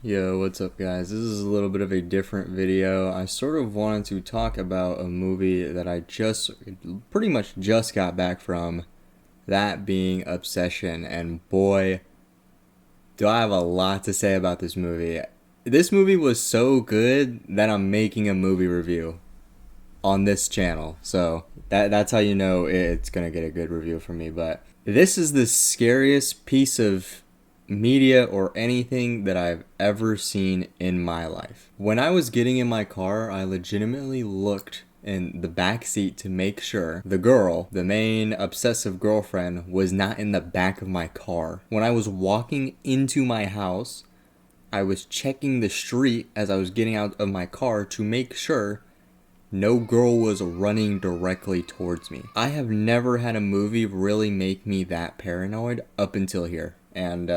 Yo, what's up guys? This is a little bit of a different video. I sort of wanted to talk about a movie that I pretty much just got back from, that being Obsession, and boy, do I have a lot to say about this movie. This movie was so good that I'm making a movie review on this channel, so that's how you know it's gonna get a good review from me. But this is the scariest piece of media or anything that I've ever seen in my life. When I was getting in my car, I legitimately looked in the back seat to make sure the girl, the main obsessive girlfriend, was not in the back of my car. When I was walking into my house, I was checking the street as I was getting out of my car to make sure no girl was running directly towards me. I have never had a movie really make me that paranoid up until here. And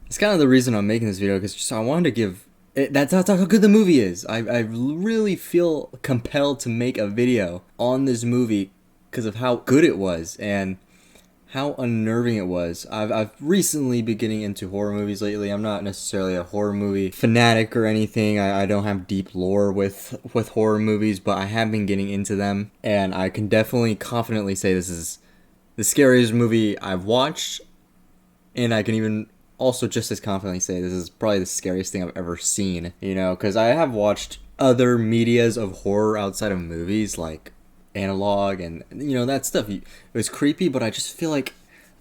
it's kind of the reason I'm making this video, because I wanted to give that's how good the movie is. I really feel compelled to make a video on this movie because of how good it was and how unnerving it was. I've recently been getting into horror movies lately. I'm not necessarily a horror movie fanatic or anything. I don't have deep lore with horror movies, but I have been getting into them, and I can definitely confidently say this is the scariest movie I've watched. And I can even also just as confidently say this is probably the scariest thing I've ever seen, because I have watched other medias of horror outside of movies, like Analog and, that stuff. It was creepy, but I just feel like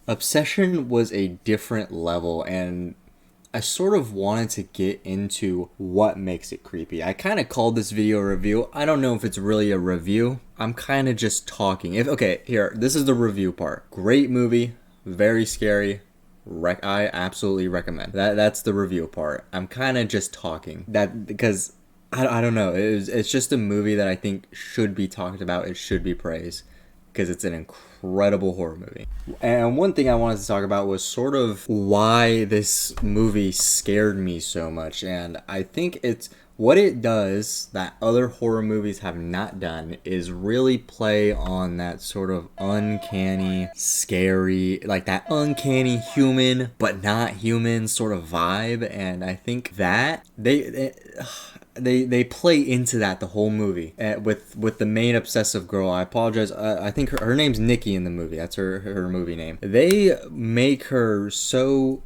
Obsession was a different level, and I sort of wanted to get into what makes it creepy. I kind of called this video a review. I don't know if it's really a review. I'm kind of just talking. This is the review part. Great movie, very scary. I absolutely recommend that's the review part. I'm kind of just talking that because I don't know, it's just a movie that I think should be talked about. It should be praised because it's an incredible horror movie. And one thing I wanted to talk about was sort of why this movie scared me so much, and I think it's what it does that other horror movies have not done is really play on that sort of uncanny, scary, like that uncanny human but not human sort of vibe. And I think that they play into that the whole movie, with the main obsessive girl. I apologize. I think her name's Nikki in the movie. That's her movie name. They make her so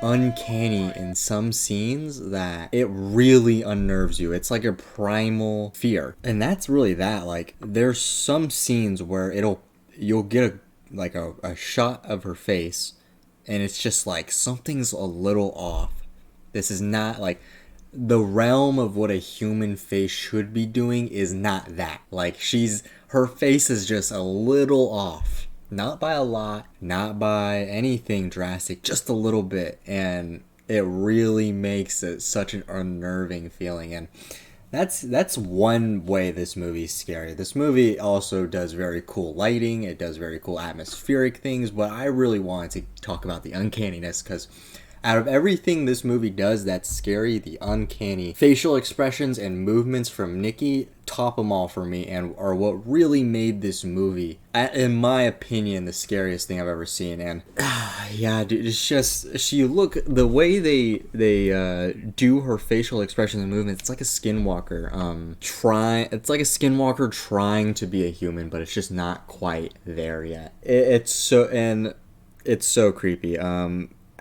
uncanny in some scenes that it really unnerves you. It's like a primal fear, and that's really that. Like, there's some scenes where you'll get a shot of her face, and it's just like something's a little off. This is not like the realm of what a human face should be doing. Is not that. Like, her face is just a little off. Not by a lot, not by anything drastic, just a little bit. And it really makes it such an unnerving feeling. And that's one way this movie's scary. This movie also does very cool lighting. It does very cool atmospheric things. But I really wanted to talk about the uncanniness, because out of everything this movie does that's scary, the uncanny facial expressions and movements from Nikki top them all for me, and are what really made this movie, in my opinion, the scariest thing I've ever seen. And yeah, dude, it's just, the way they do her facial expressions and movements. It's like a skinwalker trying to be a human, but it's just not quite there yet. It's so creepy.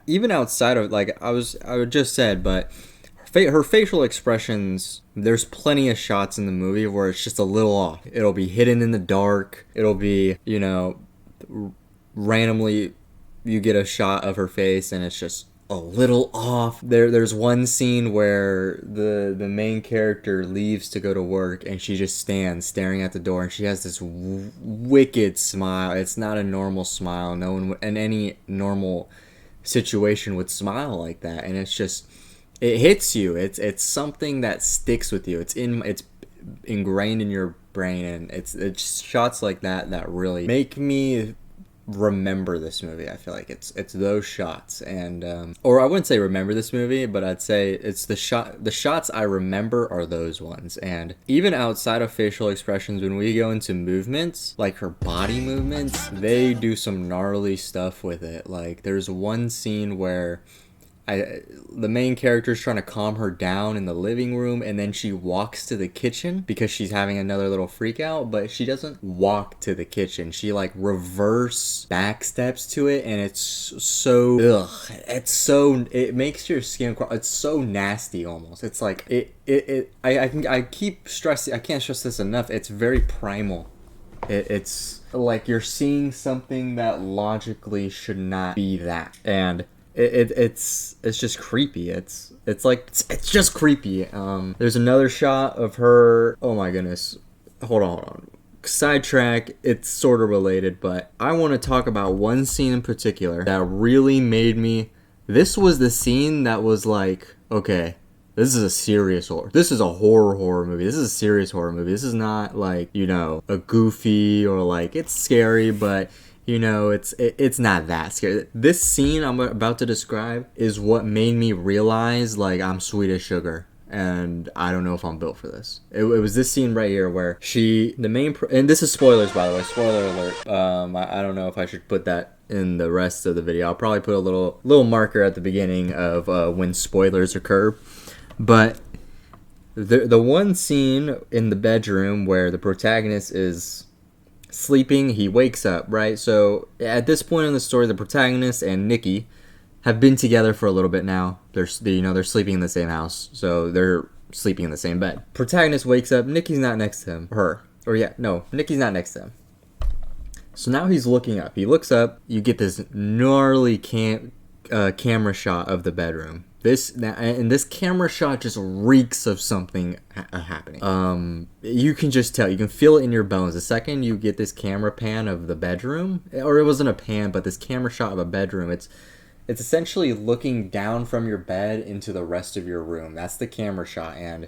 Even outside of, like I just said, but her facial expressions, there's plenty of shots in the movie where it's just a little off. It'll be hidden in the dark. It'll be, randomly you get a shot of her face and it's just a little off. There's one scene where the main character leaves to go to work, and she just stands staring at the door, and she has this wicked smile. It's not a normal smile. No one in any normal situation would smile like that, and it's just, it hits you. It's something that sticks with you. It's ingrained in your brain, and it's shots like that really make me remember this movie. I feel like it's those shots, and or I wouldn't say remember this movie, but I'd say it's the shots I remember are those ones. And even outside of facial expressions, when we go into movements, like her body movements, they do some gnarly stuff with it. Like, there's one scene where the main character's trying to calm her down in the living room, and then she walks to the kitchen because she's having another little freak out, but she doesn't walk to the kitchen. She like reverse back steps to it, and it's so it makes your skin crawl. It's so nasty almost. It's like I keep stressing, I can't stress this enough. It's very primal. It's like you're seeing something that logically should not be that, and it's just creepy. It's just creepy. There's another shot of her. Oh my goodness, hold on. Sidetrack. It's sort of related, but I want to talk about one scene in particular that really made me. This was the scene that was like, okay, this is a serious horror. This is a horror movie. This is a serious horror movie. This is not like, you know, a goofy or like it's scary, but you know, it's not that scary. This scene I'm about to describe is what made me realize like I'm sweet as sugar. And I don't know if I'm built for this. It was this scene right here where and this is spoilers, by the way. Spoiler alert. I don't know if I should put that in the rest of the video. I'll probably put a little marker at the beginning of when spoilers occur. But the one scene in the bedroom where the protagonist is sleeping, he wakes up, right? So at this point in the story, the protagonist and Nikki have been together for a little bit now. They're sleeping in the same house, so they're sleeping in the same bed. Protagonist wakes up, Nikki's not next to him. Nikki's not next to him. So now he's looking up. He looks up, you get this gnarly camera shot of the bedroom. This camera shot just reeks of something happening. You can just tell. You can feel it in your bones. The second you get this camera pan of the bedroom, or it wasn't a pan, but this camera shot of a bedroom, it's essentially looking down from your bed into the rest of your room. That's the camera shot, and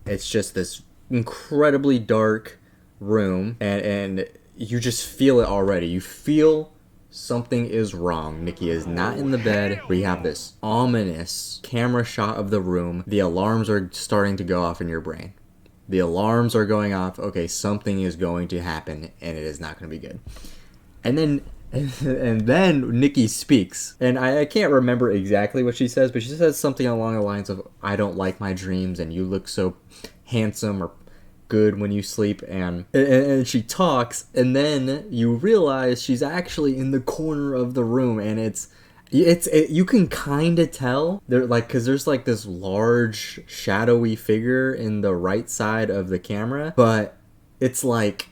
it's just this incredibly dark room, and you just feel it already. You feel something is wrong. Nikki is not in the bed. We have this ominous camera shot of the room. The alarms are starting to go off in your brain. The alarms are going off. Okay, something is going to happen, and it is not going to be good. And then Nikki speaks, and I can't remember exactly what she says, but she says something along the lines of, "I don't like my dreams, and you look so handsome or good when you sleep," and she talks, and then you realize she's actually in the corner of the room, and you can kind of tell there, like, because there's like this large shadowy figure in the right side of the camera, but it's like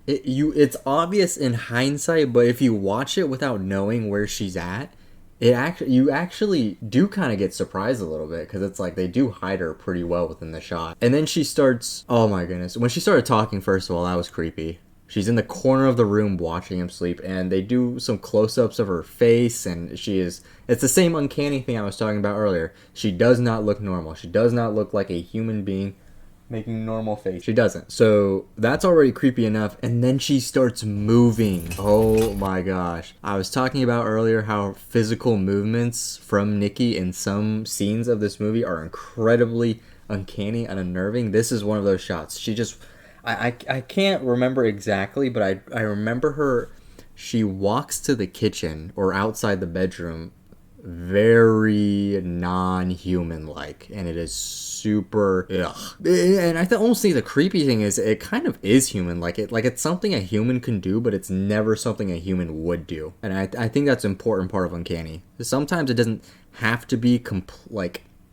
it's obvious in hindsight, but if you watch it without knowing where she's at, you actually do kind of get surprised a little bit, because it's like they do hide her pretty well within the shot. And then she starts, oh my goodness, when she started talking, first of all, that was creepy. She's in the corner of the room watching him sleep, and they do some close-ups of her face, and it's the same uncanny thing I was talking about earlier. She does not look normal. She does not look like a human being making normal face. She doesn't. So that's already creepy enough. And then she starts moving. Oh my gosh. I was talking about earlier how physical movements from Nikki in some scenes of this movie are incredibly uncanny and unnerving. This is one of those shots. She just, I can't remember exactly, but I remember her, she walks to the kitchen or outside the bedroom very non-human like, and it is super and I almost think the creepy thing is it kind of is human like. It's something a human can do, but it's never something a human would do, and I think that's an important part of uncanny. Sometimes it doesn't have to be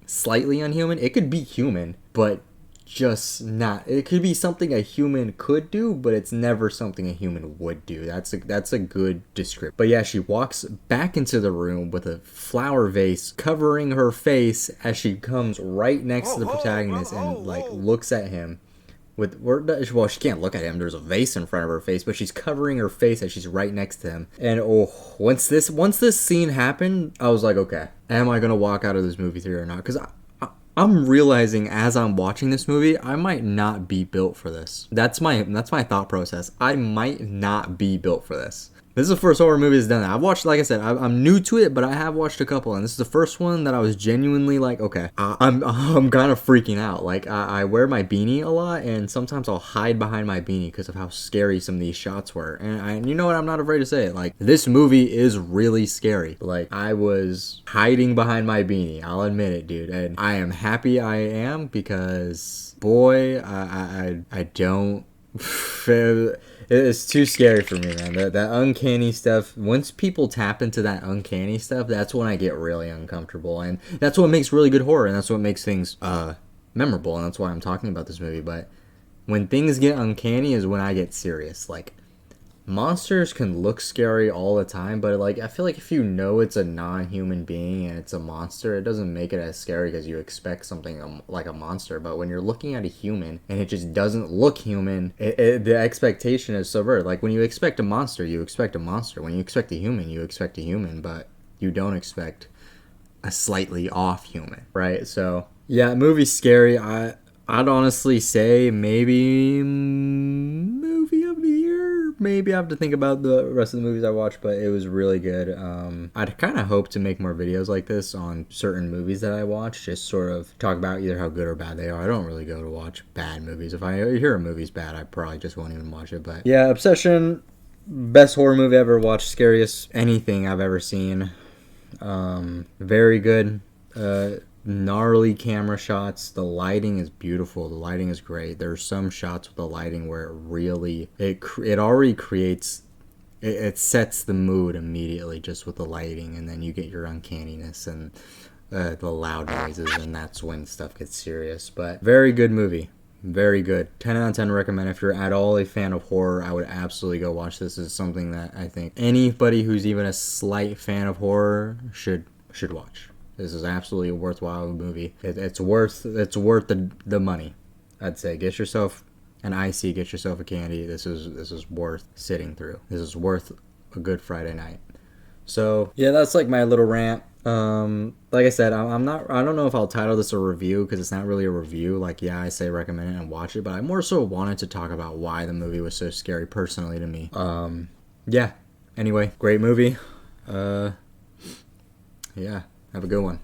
slightly unhuman. It could be human, but just not. It could be something a human could do, but it's never something a human would do. That's a good description. But yeah, she walks back into the room with a flower vase covering her face as she comes right next to the protagonist and looks at him. Well, she can't look at him. There's a vase in front of her face, but she's covering her face as she's right next to him. And once this scene happened, I was like, okay, am I gonna walk out of this movie theater or not? Because I'm realizing as I'm watching this movie, I might not be built for this. That's my thought process. I might not be built for this. This is the first horror movie that's done that. I've watched, like I said, I'm new to it, but I have watched a couple, and this is the first one that I was genuinely like, okay, I'm kind of freaking out. Like, I wear my beanie a lot, and sometimes I'll hide behind my beanie because of how scary some of these shots were. And you know what? I'm not afraid to say it. Like, this movie is really scary. Like, I was hiding behind my beanie. I'll admit it, dude. And I am happy I am because, boy, I don't. It's too scary for me, man. That uncanny stuff. Once people tap into that uncanny stuff, that's when I get really uncomfortable, and that's what makes really good horror, and that's what makes things memorable, and that's why I'm talking about this movie. But when things get uncanny is when I get serious. Like, monsters can look scary all the time, but like I feel like if you know it's a non-human being and it's a monster, it doesn't make it as scary because you expect something like a monster. But when you're looking at a human and it just doesn't look human, the expectation is subverted. Like, when you expect a monster, you expect a monster. When you expect a human, you expect a human, but you don't expect a slightly off human, right? So yeah, movie's scary. I'd honestly say maybe movie of the year. Maybe I have to think about the rest of the movies I watched, but it was really good. I'd kind of hope to make more videos like this on certain movies that I watch, just sort of talk about either how good or bad they are. I don't really go to watch bad movies. If I hear a movie's bad, I probably just won't even watch it. But yeah, Obsession, best horror movie I ever watched, scariest anything I've ever seen. Very good. Gnarly camera shots. The lighting is beautiful. The lighting is great. There's some shots with the lighting where it really it already creates it sets the mood immediately just with the lighting, and then you get your uncanniness and the loud noises, and that's when stuff gets serious. But very good movie. Very good. 10 out of 10 recommend. If you're at all a fan of horror, I would absolutely go watch this. It's something that I think anybody who's even a slight fan of horror should watch. This is absolutely a worthwhile movie. It's worth the money. I'd say get yourself an icy, get yourself a candy. This is worth sitting through. This is worth a good Friday night. So yeah, that's like my little rant. Like I said, I don't know if I'll title this a review because it's not really a review. Like, yeah, I say recommend it and watch it, but I more so wanted to talk about why the movie was so scary personally to me. Yeah. Anyway, great movie. Yeah. Have a good one.